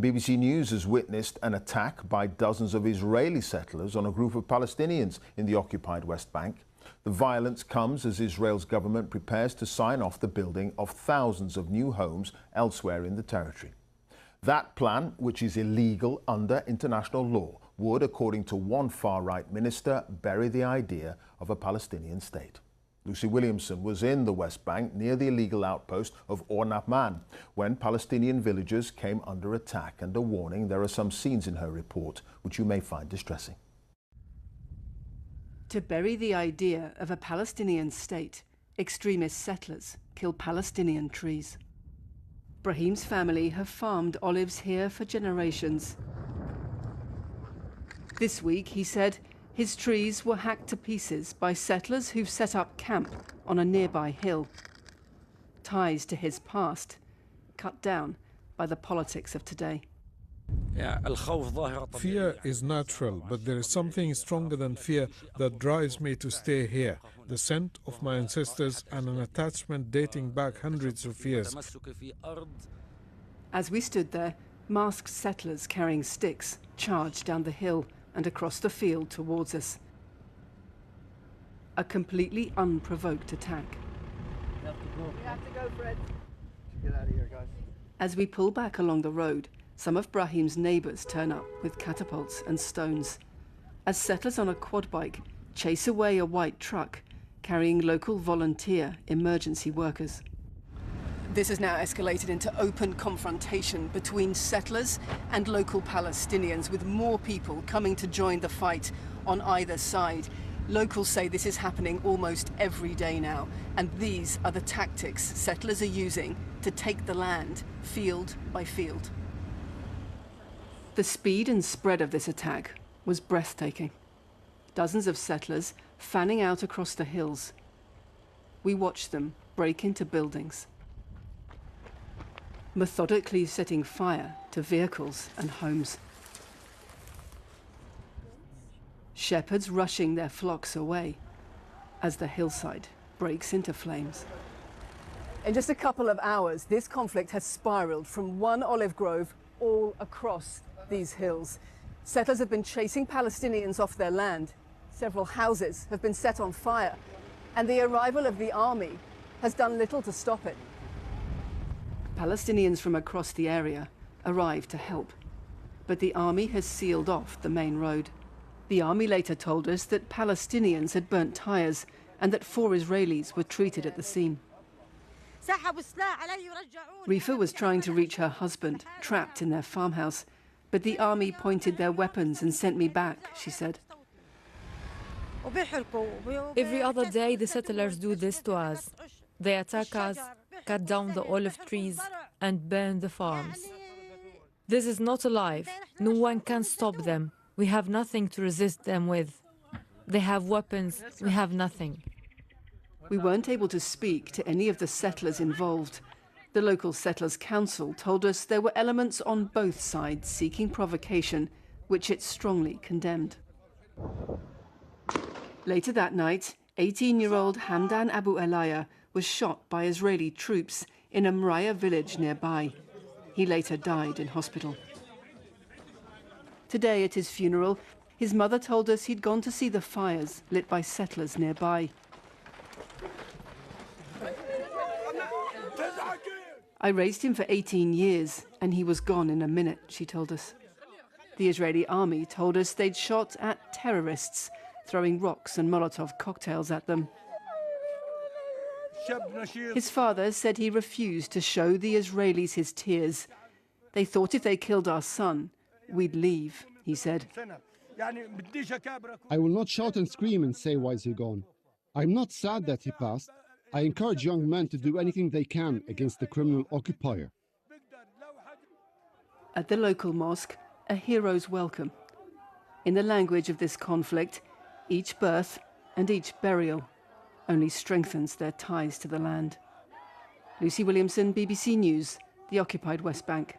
And BBC News has witnessed an attack by dozens of Israeli settlers on a group of Palestinians in the occupied West Bank. The violence comes as Israel's government prepares to sign off the building of thousands of new homes elsewhere in the territory. That plan, which is illegal under international law, would, according to one far-right minister, bury the idea of a Palestinian state. Lucy Williamson was in the West Bank near the illegal outpost of Or Nahman when Palestinian villagers came under attack. And a warning, there are some scenes in her report which you may find distressing. To bury the idea of a Palestinian state, extremist settlers kill Palestinian trees. Brahim's family have farmed olives here for generations. This week, he said, his trees were hacked to pieces by settlers who've set up camp on a nearby hill. Ties to his past cut down by the politics of today. Fear is natural, but there is something stronger than fear that drives me to stay here. The scent of my ancestors and an attachment dating back hundreds of years. As we stood there, masked settlers carrying sticks charged down the hill and across the field towards us. A completely unprovoked attack. We have to go, Fred. Get out of here, guys. As we pull back along the road, some of Brahim's neighbours turn up with catapults and stones. As settlers on a quad bike chase away a white truck carrying local volunteer emergency workers. This has now escalated into open confrontation between settlers and local Palestinians, with more people coming to join the fight on either side. Locals say this is happening almost every day now, and these are the tactics settlers are using to take the land, field by field. The speed and spread of this attack was breathtaking. Dozens of settlers fanning out across the hills. We watched them break into buildings, methodically setting fire to vehicles and homes. Shepherds rushing their flocks away as the hillside breaks into flames. In just a couple of hours, this conflict has spiraled from one olive grove all across these hills. Settlers have been chasing Palestinians off their land. Several houses have been set on fire, and the arrival of the army has done little to stop it. Palestinians from across the area arrived to help, but the army has sealed off the main road. The army later told us that Palestinians had burnt tires and that 4 Israelis were treated at the scene. Rifa was trying to reach her husband, trapped in their farmhouse, but the army pointed their weapons and sent me back, she said. Every other day the settlers do this to us. They attack us, cut down the olive trees and burn the farms. This is not alive. No one can stop them. We have nothing to resist them with. They have weapons, we have nothing. We weren't able to speak to any of the settlers involved. The local settlers' council told us there were elements on both sides seeking provocation, which it strongly condemned. Later that night, 18-year-old Hamdan Abu Elaya was shot by Israeli troops in a Mraya village nearby. He later died in hospital. Today at his funeral, his mother told us he'd gone to see the fires lit by settlers nearby. I raised him for 18 years, and he was gone in a minute, she told us. The Israeli army told us they'd shot at terrorists, throwing rocks and Molotov cocktails at them. His father said he refused to show the Israelis his tears. They thought if they killed our son, we'd leave, he said. I will not shout and scream and say, why is he gone? I'm not sad that he passed. I encourage young men to do anything they can against the criminal occupier. At the local mosque, a hero's welcome. In the language of this conflict, each birth and each burial only strengthens their ties to the land. Lucy Williamson, BBC News, the occupied West Bank.